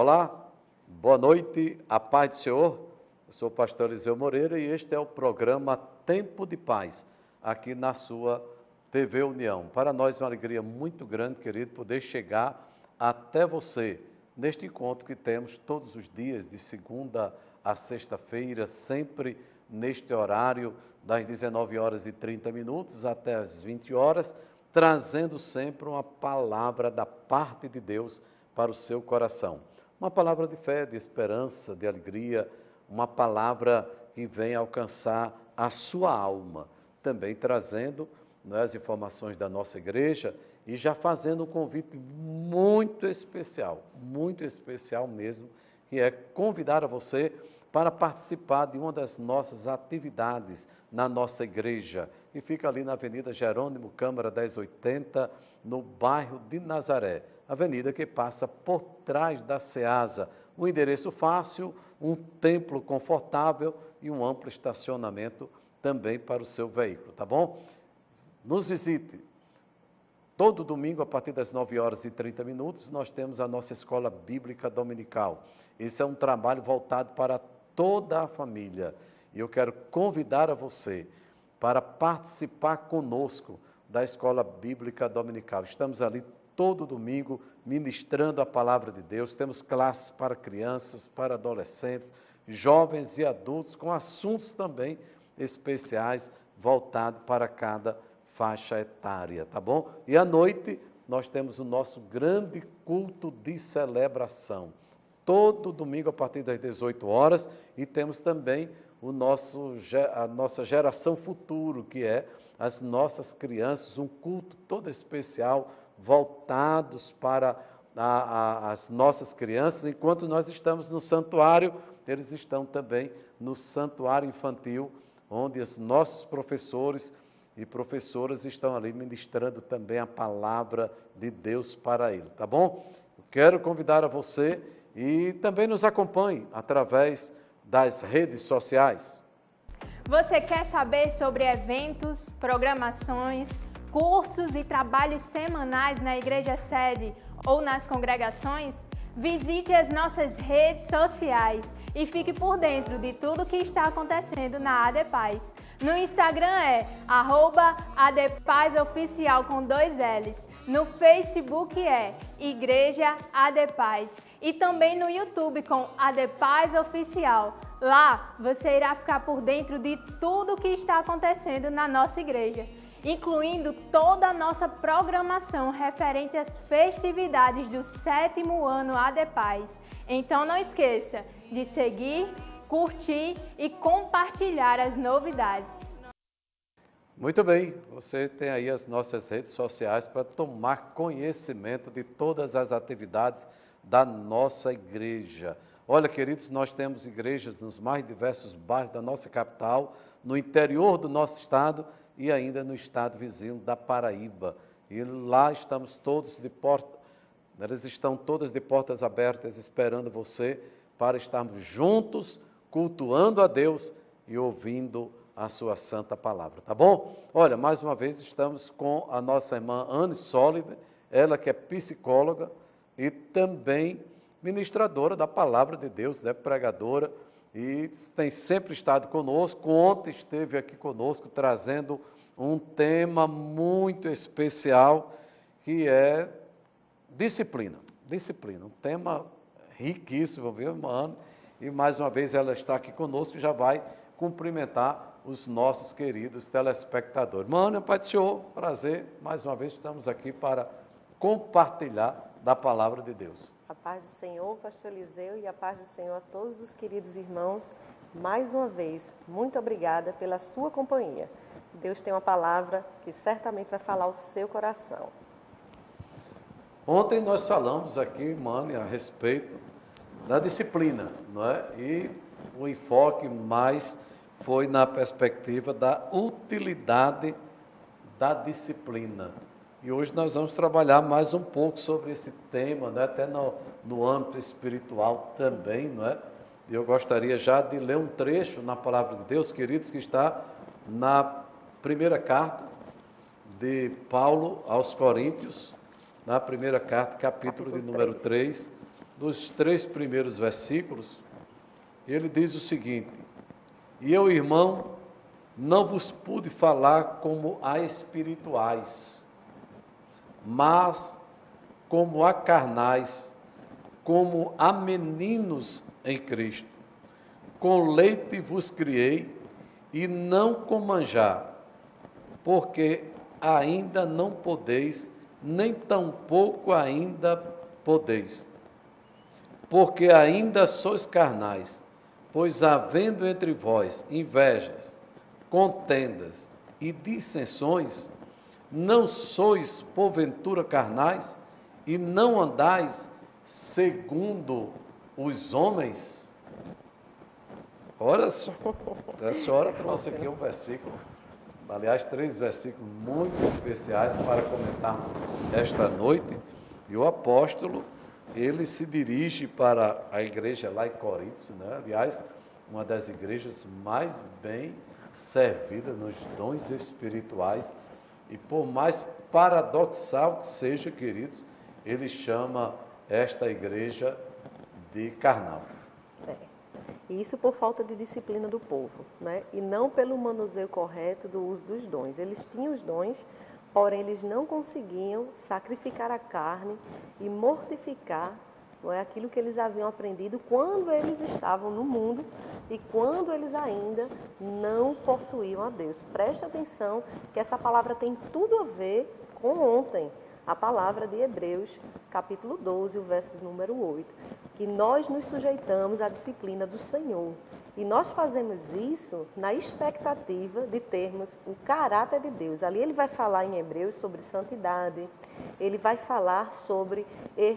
Olá, boa noite, a paz do Senhor. Eu sou o pastor Eliseu Moreira e este é o programa Tempo de Paz, aqui na sua TV União. Para nós é uma alegria muito grande, querido, poder chegar até você neste encontro que temos todos os dias, de segunda a sexta-feira, sempre neste horário das 19h30 até as 20 horas, trazendo sempre uma palavra da parte de Deus para o seu coração. Uma palavra de fé, de esperança, de alegria, uma palavra que vem alcançar a sua alma, também trazendo as informações da nossa igreja e já fazendo um convite muito especial mesmo, que é convidar a você para participar de uma das nossas atividades na nossa igreja, que fica ali na Avenida Jerônimo Câmara 1080, no bairro de Nazaré, avenida que passa por trás da Ceasa, um endereço fácil, um templo confortável e um amplo estacionamento também para o seu veículo, tá bom? Nos visite. Todo domingo, a partir das 9h30, nós temos a nossa escola bíblica dominical. Esse é um trabalho voltado para toda a família. E eu quero convidar a você para participar conosco da escola bíblica dominical. Estamos ali todo domingo ministrando a palavra de Deus. Temos classes para crianças, para adolescentes, jovens e adultos, com assuntos também especiais voltados para cada faixa etária, tá bom? E à noite nós temos o nosso grande culto de celebração, todo domingo a partir das 18 horas, e temos também a nossa geração futuro, que é as nossas crianças, um culto todo especial, voltados para as nossas crianças, enquanto nós estamos no santuário, eles estão também no santuário infantil, onde os nossos professores e professoras estão ali ministrando também a palavra de Deus para ele, tá bom? Eu quero convidar a você e também nos acompanhe através das redes sociais. Você quer saber sobre eventos, programações, cursos e trabalhos semanais na igreja sede ou nas congregações? Visite as nossas redes sociais e fique por dentro de tudo que está acontecendo na ADPaz. No Instagram é @ADPazOficial com 2 L's. No Facebook é Igreja ADPaz. E também no YouTube com ADPaz Oficial. Lá você irá ficar por dentro de tudo que está acontecendo na nossa igreja, incluindo toda a nossa programação referente às festividades do 7º ano ADPaz. Então não esqueça de seguir, curtir e compartilhar as novidades. Muito bem, você tem aí as nossas redes sociais para tomar conhecimento de todas as atividades da nossa igreja. Olha, queridos, nós temos igrejas nos mais diversos bairros da nossa capital, no interior do nosso estado e ainda no estado vizinho da Paraíba. E lá estamos todos de porta, elas estão todas de portas abertas esperando você para estarmos juntos, cultuando a Deus e ouvindo a sua santa palavra, tá bom? Olha, mais uma vez estamos com a nossa irmã Anne Soliver, ela que é psicóloga e também ministradora da palavra de Deus, né, pregadora, e tem sempre estado conosco. Ontem esteve aqui conosco trazendo um tema muito especial, que é disciplina, um tema riquíssimo, viu, irmã? E mais uma vez ela está aqui conosco e já vai cumprimentar os nossos queridos telespectadores. Irmã, Pai do Senhor, prazer, mais uma vez estamos aqui para compartilhar da palavra de Deus. A paz do Senhor, pastor Eliseu, e a paz do Senhor a todos os queridos irmãos. Mais uma vez, muito obrigada pela sua companhia. Deus tem uma palavra que certamente vai falar ao seu coração. Ontem nós falamos aqui, irmã, a respeito da disciplina, não é? E o enfoque mais foi na perspectiva da utilidade da disciplina. E hoje nós vamos trabalhar mais um pouco sobre esse tema, né? Até no âmbito espiritual também, não é? E eu gostaria já de ler um trecho na palavra de Deus, queridos, que está na primeira carta de Paulo aos Coríntios, na primeira carta, capítulo de número 3, dos 3 primeiros versículos, ele diz o seguinte: e eu, irmão, não vos pude falar como a espirituais, mas como a carnais, como a meninos em Cristo. Com leite vos criei, e não com manjar, porque ainda não podeis, nem tampouco ainda podeis, porque ainda sois carnais, pois havendo entre vós invejas, contendas e dissensões, não sois porventura carnais, e não andais segundo os homens? Olha só, a senhora trouxe aqui um versículo, aliás, 3 versículos muito especiais para comentarmos esta noite, e o apóstolo, ele se dirige para a igreja lá em Corinto, né? Aliás, uma das igrejas mais bem servidas nos dons espirituais, e por mais paradoxal que seja, queridos, ele chama esta igreja de carnal. E isso por falta de disciplina do povo, né? E não pelo manuseio correto do uso dos dons. Eles tinham os dons, porém eles não conseguiam sacrificar a carne e mortificar, não é, aquilo que eles haviam aprendido quando eles estavam no mundo e quando eles ainda não possuíam a Deus. Preste atenção que essa palavra tem tudo a ver com ontem, a palavra de Hebreus, capítulo 12, o verso número 8, que nós nos sujeitamos à disciplina do Senhor. E nós fazemos isso na expectativa de termos o caráter de Deus. Ali ele vai falar em Hebreus sobre santidade, ele vai falar sobre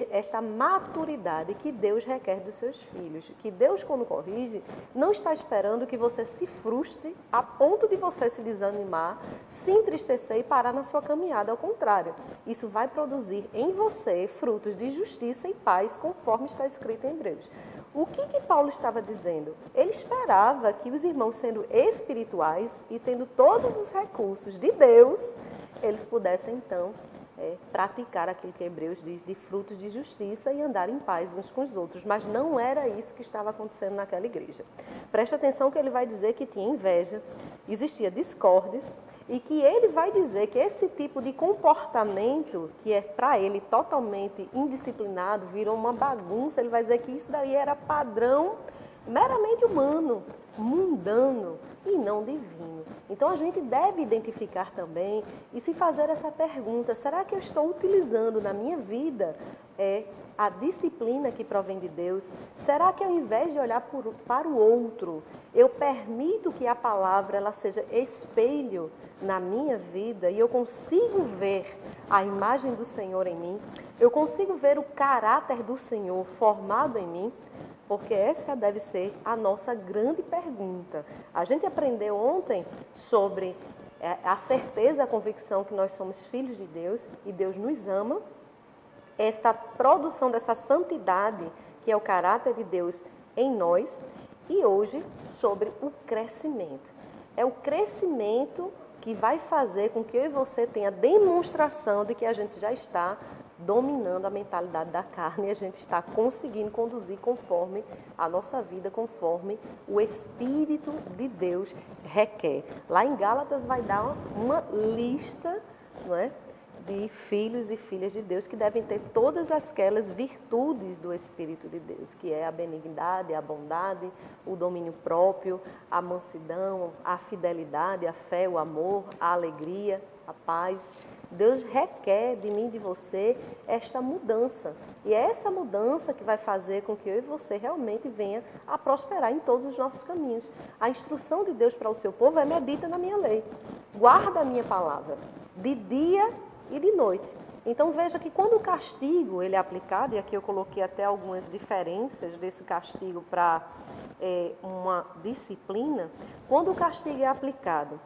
esta maturidade que Deus requer dos seus filhos. Que Deus, quando corrige, não está esperando que você se frustre a ponto de você se desanimar, se entristecer e parar na sua caminhada. Ao contrário, isso vai produzir em você frutos de justiça e paz, conforme está escrito em Hebreus. O que Paulo estava dizendo? Ele esperava que os irmãos, sendo espirituais e tendo todos os recursos de Deus, eles pudessem, então, praticar aquilo que Hebreus diz de frutos de justiça e andar em paz uns com os outros. Mas não era isso que estava acontecendo naquela igreja. Preste atenção que ele vai dizer que tinha inveja, existia discórdias, e que ele vai dizer que esse tipo de comportamento, que é para ele totalmente indisciplinado, virou uma bagunça, ele vai dizer que isso daí era padrão meramente humano, mundano e não divino. Então a gente deve identificar também e se fazer essa pergunta: será que eu estou utilizando na minha vida a disciplina que provém de Deus? Será que ao invés de olhar para o outro, eu permito que a palavra ela seja espelho na minha vida e eu consigo ver a imagem do Senhor em mim? Eu consigo ver o caráter do Senhor formado em mim? Porque essa deve ser a nossa grande pergunta. A gente aprendeu ontem sobre a certeza, a convicção que nós somos filhos de Deus e Deus nos ama. Esta produção dessa santidade, que é o caráter de Deus em nós, e hoje sobre o crescimento. É o crescimento que vai fazer com que eu e você tenha demonstração de que a gente já está dominando a mentalidade da carne e a gente está conseguindo conduzir conforme a nossa vida, conforme o Espírito de Deus requer. Lá em Gálatas vai dar uma lista, não é, de filhos e filhas de Deus que devem ter todas aquelas virtudes do Espírito de Deus, que é a benignidade, a bondade, o domínio próprio, a mansidão, a fidelidade, a fé, o amor, a alegria, a paz. Deus requer de mim e de você esta mudança. E é essa mudança que vai fazer com que eu e você realmente venha a prosperar em todos os nossos caminhos. A instrução de Deus para o seu povo é: medita na minha lei, guarda a minha palavra, de dia e de noite. Então veja que quando o castigo ele é aplicado, e aqui eu coloquei até algumas diferenças desse castigo para uma disciplina, quando o castigo é aplicado,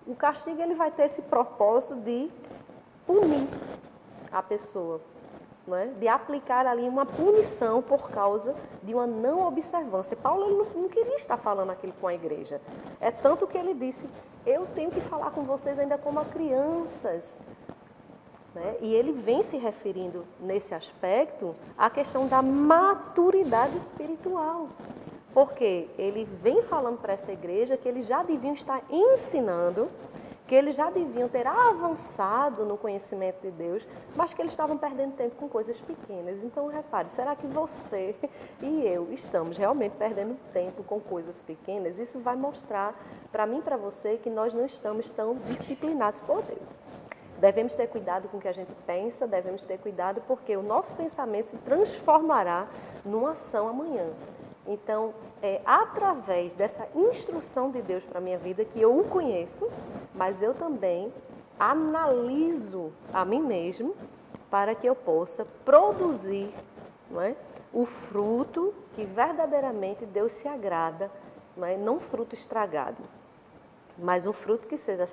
o castigo ele vai ter esse propósito de punir a pessoa, não é? De aplicar ali uma punição por causa de uma não observância. Paulo ele não queria estar falando aquilo com a igreja. É tanto que ele disse: eu tenho que falar com vocês ainda como a crianças. né? E ele vem se referindo nesse aspecto à questão da maturidade espiritual. Porque ele vem falando para essa igreja que eles já deviam estar ensinando, que eles já deviam ter avançado no conhecimento de Deus, mas que eles estavam perdendo tempo com coisas pequenas. Então, repare, será que você e eu estamos realmente perdendo tempo com coisas pequenas? Isso vai mostrar para mim e para você que nós não estamos tão disciplinados por Deus. Devemos ter cuidado com o que a gente pensa, devemos ter cuidado porque o nosso pensamento se transformará numa ação amanhã. Então, é através dessa instrução de Deus para a minha vida que eu o conheço, mas eu também analiso a mim mesmo para que eu possa produzir, não é, o fruto que verdadeiramente Deus se agrada, não é, não fruto estragado, mas um fruto que seja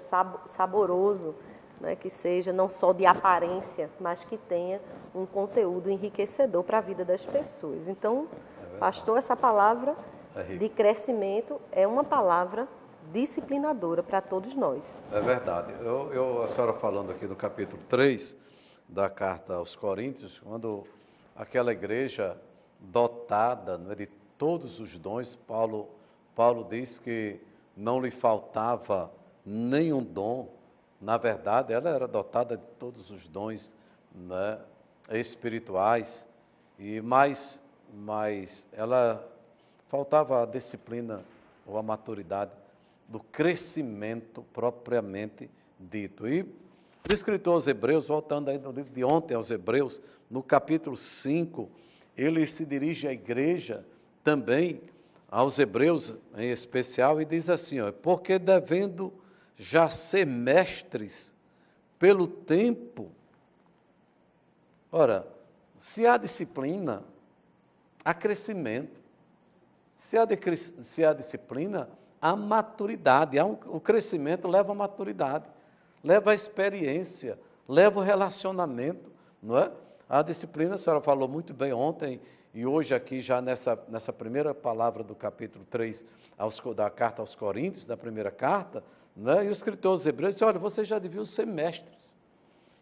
saboroso, né, que seja não só de aparência, mas que tenha um conteúdo enriquecedor para a vida das pessoas. Então, pastor, essa palavra de crescimento é uma palavra disciplinadora para todos nós. É verdade. A senhora falando aqui no capítulo 3 da carta aos Coríntios, quando aquela igreja dotada, né, de todos os dons, Paulo diz que não lhe faltava nenhum dom. Na verdade, ela era dotada de todos os dons, né, espirituais, mas ela faltava a disciplina ou a maturidade do crescimento propriamente dito. E o escritor aos Hebreus, voltando aí no livro de ontem aos Hebreus, no capítulo 5, ele se dirige à igreja também, aos Hebreus em especial, e diz assim, ó, porque devendo já ser mestres pelo tempo. Ora, se há disciplina, há crescimento. Se há disciplina, há maturidade. O crescimento leva à maturidade, leva à experiência, leva ao relacionamento, não é? A disciplina, a senhora falou muito bem ontem e hoje aqui já nessa primeira palavra do capítulo 3 da carta aos Coríntios, da primeira carta, né? E o escritor aos Hebreus disse, olha, vocês já deviam ser mestres.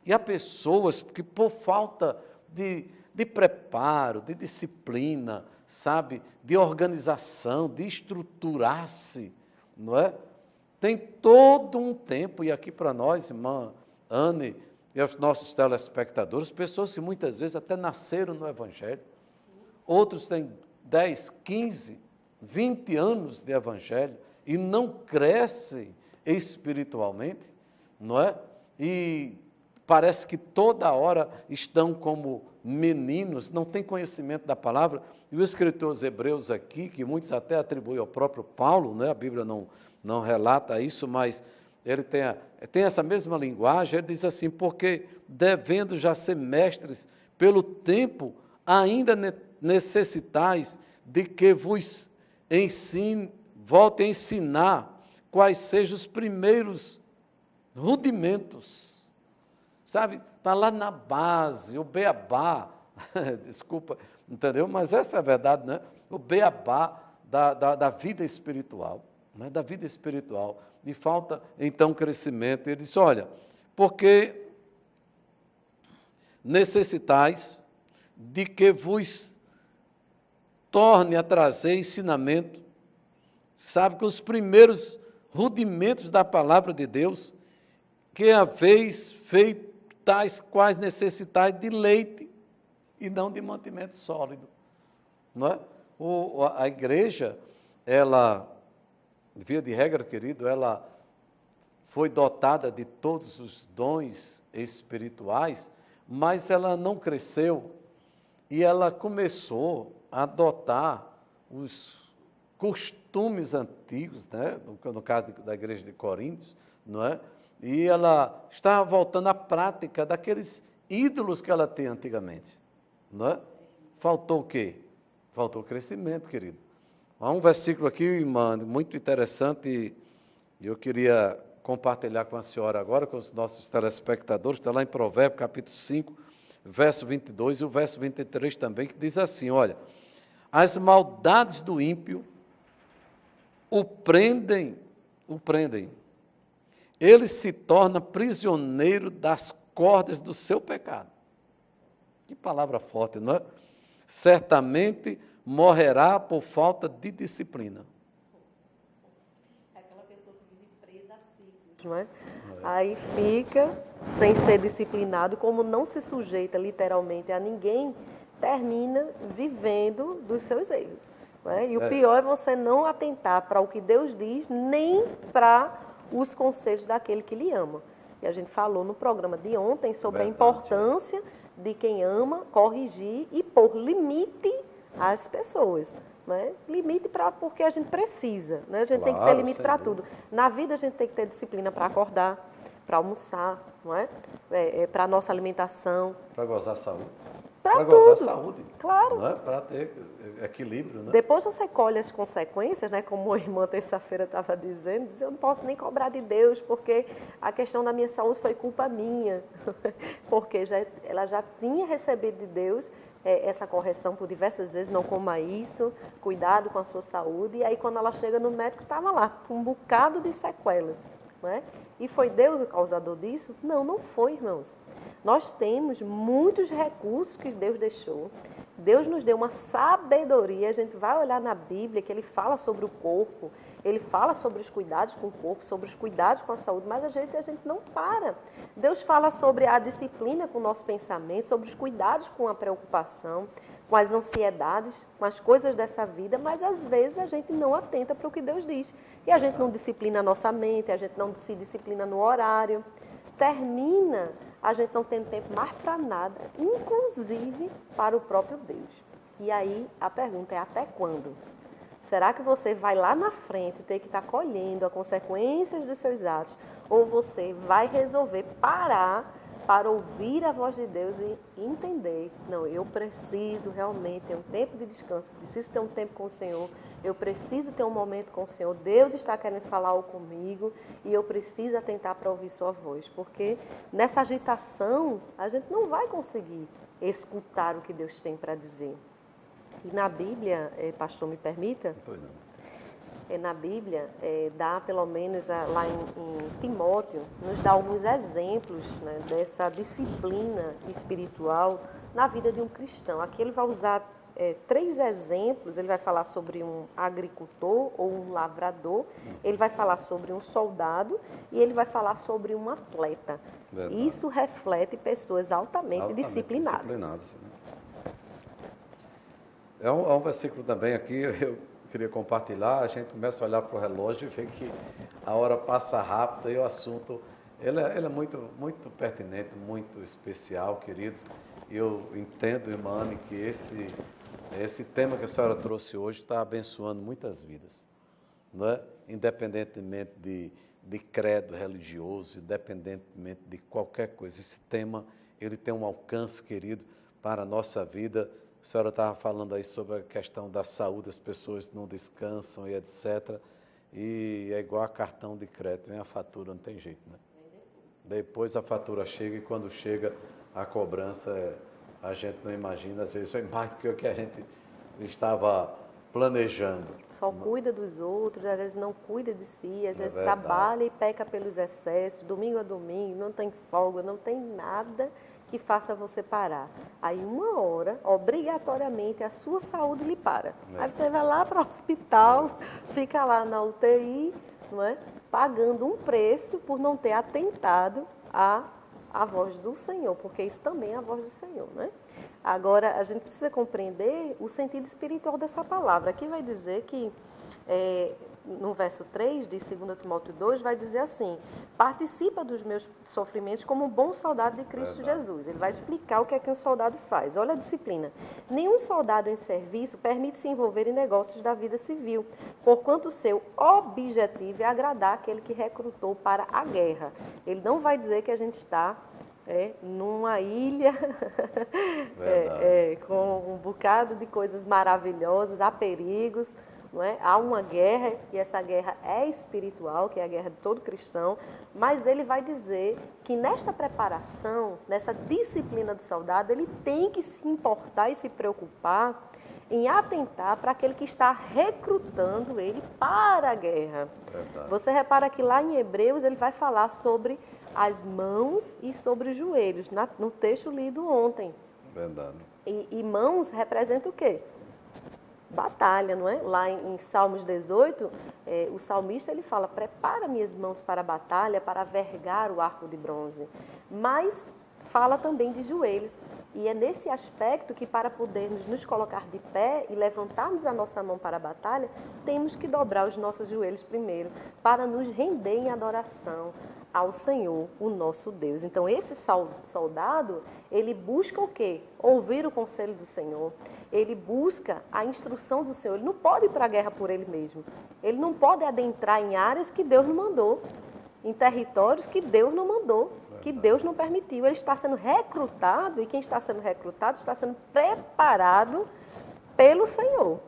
E há pessoas que por falta de preparo, de disciplina, sabe, de organização, de estruturar-se, não é? Tem todo um tempo, e aqui para nós, irmã Anne, e aos nossos telespectadores, pessoas que muitas vezes até nasceram no Evangelho, outros têm 10, 15, 20 anos de Evangelho e não crescem espiritualmente, não é? E parece que toda hora estão como meninos, não têm conhecimento da palavra. E o escritor aos Hebreus aqui, que muitos até atribuem ao próprio Paulo, né? A Bíblia não relata isso, mas ele tem essa mesma linguagem, ele diz assim, porque devendo já ser mestres pelo tempo, ainda necessitais de que vos volte a ensinar quais sejam os primeiros rudimentos, sabe? Está lá na base, o beabá, desculpa, entendeu? Mas essa é a verdade, né? O beabá da vida espiritual, né? Da vida espiritual. E falta, então, crescimento. Ele disse, olha, porque necessitais de que vos torne a trazer ensinamento, sabe, que os primeiros rudimentos da palavra de Deus, que haveis feito tais quais necessitais de leite e não de mantimento sólido, não é? A igreja, ela, via de regra, querido, ela foi dotada de todos os dons espirituais, mas ela não cresceu e ela começou a adotar os costumes antigos, né? No caso da igreja de Coríntios, não é? E ela estava voltando à prática daqueles ídolos que ela tinha antigamente, não é? Faltou o quê? Faltou crescimento, querido. Há um versículo aqui, irmã, muito interessante, e eu queria compartilhar com a senhora agora, com os nossos telespectadores, está lá em Provérbios, capítulo 5, verso 22, e o verso 23 também, que diz assim, olha, as maldades do ímpio o prendem, ele se torna prisioneiro das cordas do seu pecado. Que palavra forte, não é? Certamente morrerá por falta de disciplina. É aquela pessoa que vive presa a ciclos, não é? Aí fica sem ser disciplinado, como não se sujeita literalmente a ninguém, termina vivendo dos seus erros. Não é? E o pior é você não atentar para o que Deus diz, nem para os conselhos daquele que lhe ama. E a gente falou no programa de ontem sobre a importância de quem ama corrigir e pôr limite às pessoas. Né? Limite porque a gente precisa, né? A gente tem que ter limite para tudo. Na vida a gente tem que ter disciplina para acordar, para almoçar, não é? Para a nossa alimentação. Para gozar saúde. Para gozar saúde. Claro. Não é? Para ter equilíbrio. Né? Depois você colhe as consequências, né? Como a irmã terça-feira estava dizendo, eu não posso nem cobrar de Deus, porque a questão da minha saúde foi culpa minha. Porque ela já tinha recebido de Deus essa correção por diversas vezes, não coma isso, cuidado com a sua saúde. E aí quando ela chega no médico, estava lá, com um bocado de sequelas. Não é? E foi Deus o causador disso? Não, não foi, irmãos. Nós temos muitos recursos que Deus deixou. Deus nos deu uma sabedoria. A gente vai olhar na Bíblia que Ele fala sobre o corpo, Ele fala sobre os cuidados com o corpo, sobre os cuidados com a saúde, mas às vezes a gente não para. Deus fala sobre a disciplina com o nosso pensamento, sobre os cuidados com a preocupação, com as ansiedades, com as coisas dessa vida, mas às vezes a gente não atenta para o que Deus diz. E a gente não disciplina a nossa mente, a gente não se disciplina no horário. Termina a gente não tendo tempo mais para nada, inclusive para o próprio Deus. E aí a pergunta é: até quando? Será que você vai lá na frente ter que estar colhendo as consequências dos seus atos? Ou você vai resolver parar para ouvir a voz de Deus e entender: não, eu preciso realmente ter um tempo de descanso, preciso ter um tempo com o Senhor, eu preciso ter um momento com o Senhor, Deus está querendo falar algo comigo e eu preciso atentar para ouvir sua voz, porque nessa agitação a gente não vai conseguir escutar o que Deus tem para dizer. E na Bíblia, pastor, me permita? Pois não. Na Bíblia, dá pelo menos lá em Timóteo, nos dá alguns exemplos, né, dessa disciplina espiritual na vida de um cristão. Aqui ele vai usar 3 exemplos. Ele vai falar sobre um agricultor ou um lavrador, ele vai falar sobre um soldado e ele vai falar sobre um atleta. Verdade. Isso reflete pessoas altamente disciplinadas. Né? É um versículo também aqui, eu queria compartilhar. A gente começa a olhar para o relógio e vê que a hora passa rápida e o assunto ele é muito, muito pertinente, muito especial, querido. E eu entendo, irmã Anne, que esse tema que a senhora trouxe hoje está abençoando muitas vidas, não é? Independentemente de credo religioso, independentemente de qualquer coisa. Esse tema ele tem um alcance, querido, para a nossa vida. A senhora estava falando aí sobre a questão da saúde, as pessoas não descansam e etc. E é igual a cartão de crédito, vem a fatura, não tem jeito, né? Depois a fatura chega e quando chega a cobrança, a gente não imagina, às vezes foi mais do que o que a gente estava planejando. Só cuida dos outros, às vezes não cuida de si, às vezes trabalha e peca pelos excessos, domingo a domingo, não tem folga, não tem nada que faça você parar. Aí uma hora, obrigatoriamente, a sua saúde lhe para. Aí você vai lá para o hospital, fica lá na UTI, não é? Pagando um preço por não ter atentado à voz do Senhor, porque isso também é a voz do Senhor, né? Agora, a gente precisa compreender o sentido espiritual dessa palavra. Aqui vai dizer que, no verso 3 de 2 Timóteo 2, vai dizer assim: participa dos meus sofrimentos como um bom soldado de Cristo Jesus. Ele vai explicar o que é que um soldado faz. Olha a disciplina. Nenhum soldado em serviço permite se envolver em negócios da vida civil, porquanto o seu objetivo é agradar aquele que recrutou para a guerra. Ele não vai dizer que a gente está numa ilha com um bocado de coisas maravilhosas, há perigos, não é? Há uma guerra e essa guerra é espiritual, que é a guerra de todo cristão, mas ele vai dizer que nesta preparação, nessa disciplina do soldado, ele tem que se importar e se preocupar em atentar para aquele que está recrutando ele para a guerra. Verdade. Você repara que lá em Hebreus ele vai falar sobre as mãos e sobre os joelhos, no texto lido ontem. Verdade. E mãos representa o quê? Batalha, não é? Lá em Salmos 18, o salmista ele fala, prepara minhas mãos para a batalha, para vergar o arco de bronze. Mas fala também de joelhos. E é nesse aspecto que, para podermos nos colocar de pé e levantarmos a nossa mão para a batalha, temos que dobrar os nossos joelhos primeiro, para nos render em adoração ao Senhor, o nosso Deus. Então, esse soldado, ele busca o quê? Ouvir o conselho do Senhor. Ele busca a instrução do Senhor. Ele não pode ir para a guerra por ele mesmo. Ele não pode adentrar em áreas que Deus não mandou, em territórios que Deus não mandou, que Deus não permitiu. Ele está sendo recrutado, e quem está sendo recrutado está sendo preparado pelo Senhor.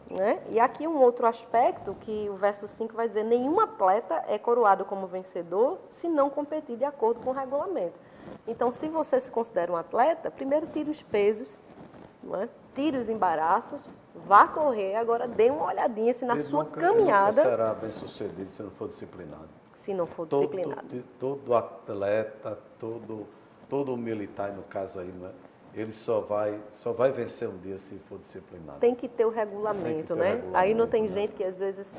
Né? E aqui um outro aspecto que o verso 5 vai dizer, nenhum atleta é coroado como vencedor se não competir de acordo com o regulamento. Então, se você se considera um atleta, primeiro tire os pesos, não é? Tire os embaraços, vá correr, agora dê uma olhadinha se na sua caminhada... Ele nunca será bem sucedido se não for disciplinado. Se não for disciplinado. Todo atleta, todo militar, no caso aí, não é? Ele só vai vencer um dia se for disciplinado. Tem que ter o regulamento, né? Aí não tem gente que às vezes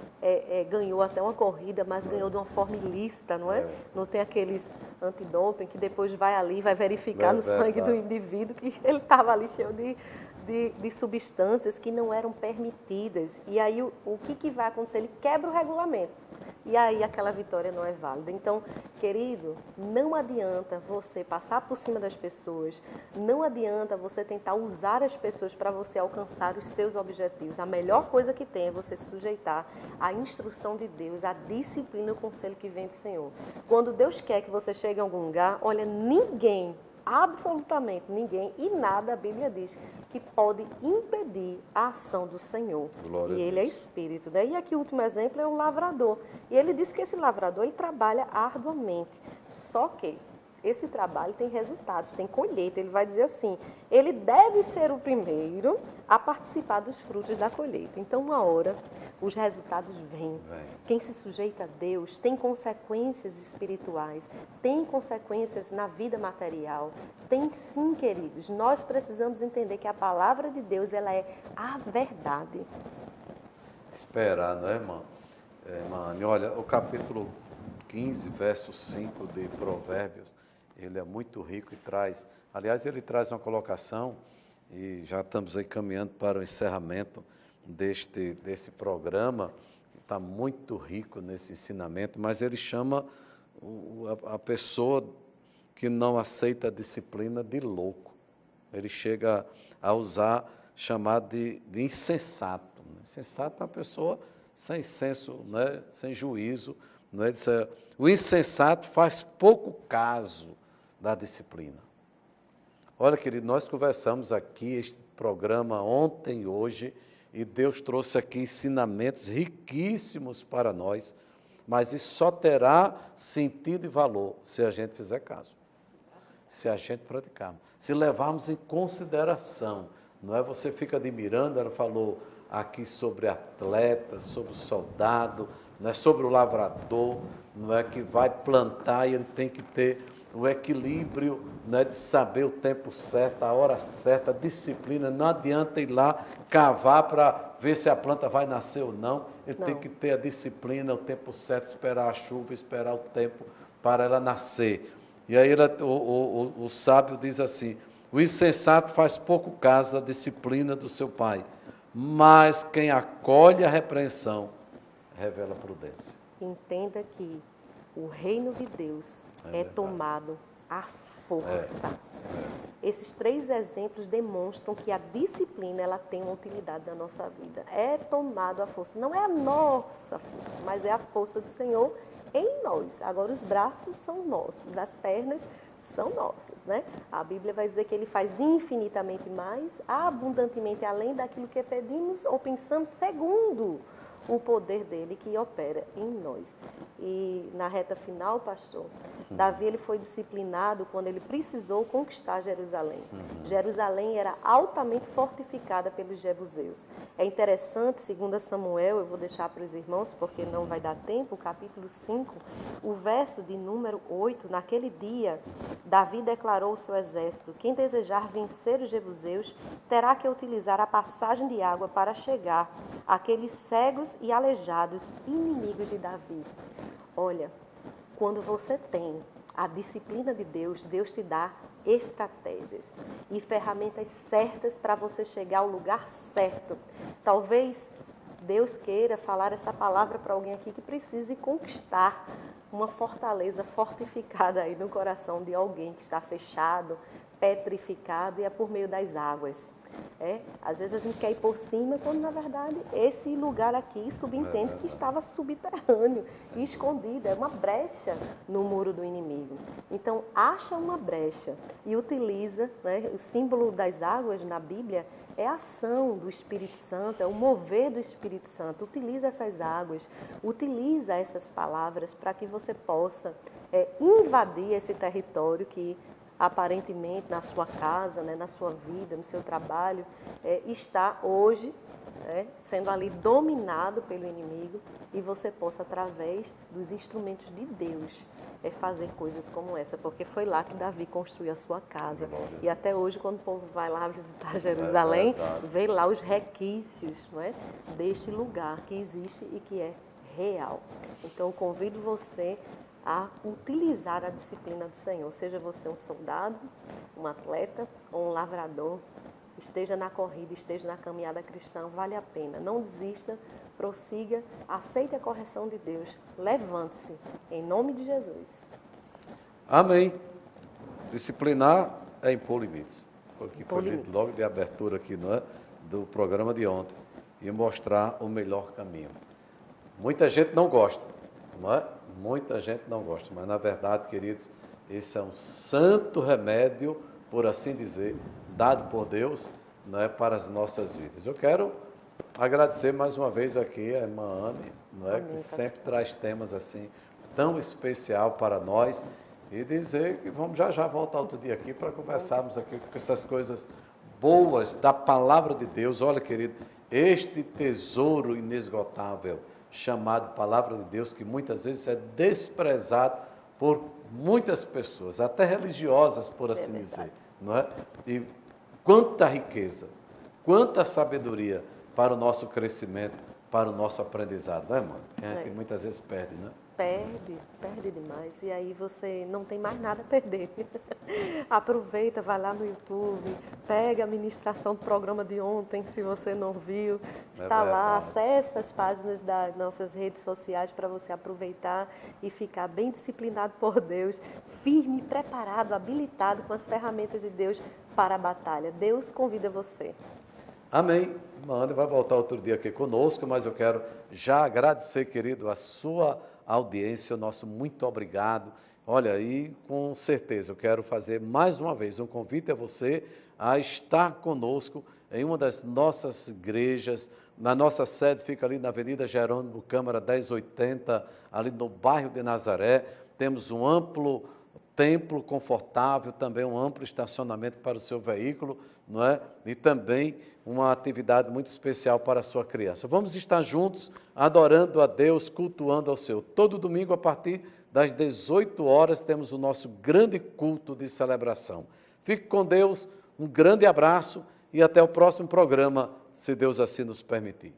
ganhou até uma corrida, mas ganhou de uma forma ilícita, não é? Não tem aqueles antidoping que depois vai ali e vai verificar no sangue do indivíduo que ele estava ali cheio de substâncias que não eram permitidas. E aí o que vai acontecer? Ele quebra o regulamento. E aí aquela vitória não é válida. Então, querido, não adianta você passar por cima das pessoas, não adianta você tentar usar as pessoas para você alcançar os seus objetivos. A melhor coisa que tem é você se sujeitar à instrução de Deus, à disciplina e o conselho que vem do Senhor. Quando Deus quer que você chegue a algum lugar, olha, ninguém, absolutamente ninguém e nada, a Bíblia diz, que pode impedir a ação do Senhor. Glória e Ele é Espírito. Né? E aqui o último exemplo é o lavrador. E ele diz que esse lavrador, ele trabalha arduamente. Só que esse trabalho tem resultados, tem colheita. Ele vai dizer assim, ele deve ser o primeiro a participar dos frutos da colheita. Então, uma hora, os resultados vêm. Quem se sujeita a Deus tem consequências espirituais, tem consequências na vida material. Tem sim, queridos. Nós precisamos entender que a palavra de Deus, ela é a verdade. Esperar, não é, irmã? Mano, olha, o capítulo 15, verso 5 de Provérbios, ele é muito rico e traz, aliás, ele traz uma colocação, e já estamos aí caminhando para o encerramento desse programa, que está muito rico nesse ensinamento, mas ele chama a pessoa que não aceita a disciplina de louco. Ele chega a chamar de insensato. Insensato é uma pessoa sem senso, né? Sem juízo. Né? O insensato faz pouco caso da disciplina. Olha, querido, nós conversamos aqui este programa ontem e hoje, e Deus trouxe aqui ensinamentos riquíssimos para nós, mas isso só terá sentido e valor se a gente fizer caso, se a gente praticarmos, se levarmos em consideração. Não é? Você fica admirando, ela falou aqui sobre atleta, sobre o soldado, não é? Sobre o lavrador, não é? Que vai plantar e ele tem que ter o equilíbrio, não é? De saber o tempo certo, a hora certa, a disciplina. Não adianta ir lá cavar para ver se a planta vai nascer ou não. Ele tem que ter a disciplina, o tempo certo, esperar a chuva, esperar o tempo para ela nascer. E aí o sábio diz assim, o insensato faz pouco caso da disciplina do seu pai, mas quem acolhe a repreensão revela prudência. Entenda que o reino de Deus é tomado à força. Esses 3 exemplos demonstram que a disciplina ela tem uma utilidade na nossa vida. É tomado à força. Não é a nossa força, mas é a força do Senhor em nós. Agora, os braços são nossos, as pernas são nossas, né? A Bíblia vai dizer que Ele faz infinitamente mais, abundantemente além daquilo que pedimos ou pensamos, segundo o poder dele que opera em nós. E na reta final, pastor, Davi ele foi disciplinado quando ele precisou conquistar Jerusalém. Jerusalém era altamente fortificada pelos jebuseus. É interessante, segundo Samuel, eu vou deixar para os irmãos porque não vai dar tempo, capítulo 5, o verso de número 8, naquele dia, Davi declarou ao seu exército: quem desejar vencer os jebuseus terá que utilizar a passagem de água para chegar àqueles cegos e aleijados inimigos de Davi. Olha, quando você tem a disciplina de Deus, Deus te dá estratégias e ferramentas certas para você chegar ao lugar certo. Talvez Deus queira falar essa palavra para alguém aqui que precise conquistar uma fortaleza fortificada aí no coração de alguém que está fechado, petrificado, e é por meio das águas. Às vezes a gente quer ir por cima, quando na verdade esse lugar aqui subentende que estava subterrâneo e escondido, é uma brecha no muro do inimigo. Então acha uma brecha e utiliza, o símbolo das águas na Bíblia é a ação do Espírito Santo, é o mover do Espírito Santo. Utiliza essas águas, utiliza essas palavras para que você possa invadir esse território que aparentemente na sua casa, na sua vida, no seu trabalho, está hoje sendo ali dominado pelo inimigo, e você possa, através dos instrumentos de Deus, fazer coisas como essa, porque foi lá que Davi construiu a sua casa. E até hoje, quando o povo vai lá visitar Jerusalém, vê lá os requisitos deste lugar que existe e que é real. Então, eu convido você a utilizar a disciplina do Senhor, seja você um soldado, um atleta ou um lavrador, esteja na corrida, esteja na caminhada cristã, vale a pena. Não desista, prossiga, aceite a correção de Deus, levante-se, em nome de Jesus. Amém. Disciplinar é impor limites. Porque foi dito logo de abertura aqui, do programa de ontem, e mostrar o melhor caminho. Muita gente não gosta, Muita gente não gosta, mas na verdade, queridos, esse é um santo remédio, por assim dizer, dado por Deus, para as nossas vidas. Eu quero agradecer mais uma vez aqui a irmã Anne, que sempre traz temas assim tão especial para nós, e dizer que vamos já voltar outro dia aqui para conversarmos aqui com essas coisas boas da palavra de Deus. Olha, querido, este tesouro inesgotável chamado Palavra de Deus, que muitas vezes é desprezado por muitas pessoas, até religiosas, por assim dizer, E quanta riqueza, quanta sabedoria para o nosso crescimento, para o nosso aprendizado, mano? Que muitas vezes perde, Perde demais, e aí você não tem mais nada a perder. Aproveita, vai lá no YouTube, pega a ministração do programa de ontem, se você não viu, está lá, acessa as páginas das nossas redes sociais para você aproveitar e ficar bem disciplinado por Deus, firme, preparado, habilitado com as ferramentas de Deus para a batalha. Deus convida você. Amém. Mano, vai voltar outro dia aqui conosco, mas eu quero já agradecer, querido, a sua audiência, nosso muito obrigado. Olha, e com certeza eu quero fazer mais uma vez um convite a você a estar conosco em uma das nossas igrejas. Na nossa sede fica ali na Avenida Jerônimo Câmara 1080, ali no bairro de Nazaré. Temos um amplo templo confortável, também um amplo estacionamento para o seu veículo, E também uma atividade muito especial para a sua criança. Vamos estar juntos, adorando a Deus, cultuando ao Senhor. Todo domingo, a partir das 18 horas, temos o nosso grande culto de celebração. Fique com Deus, um grande abraço e até o próximo programa, se Deus assim nos permitir.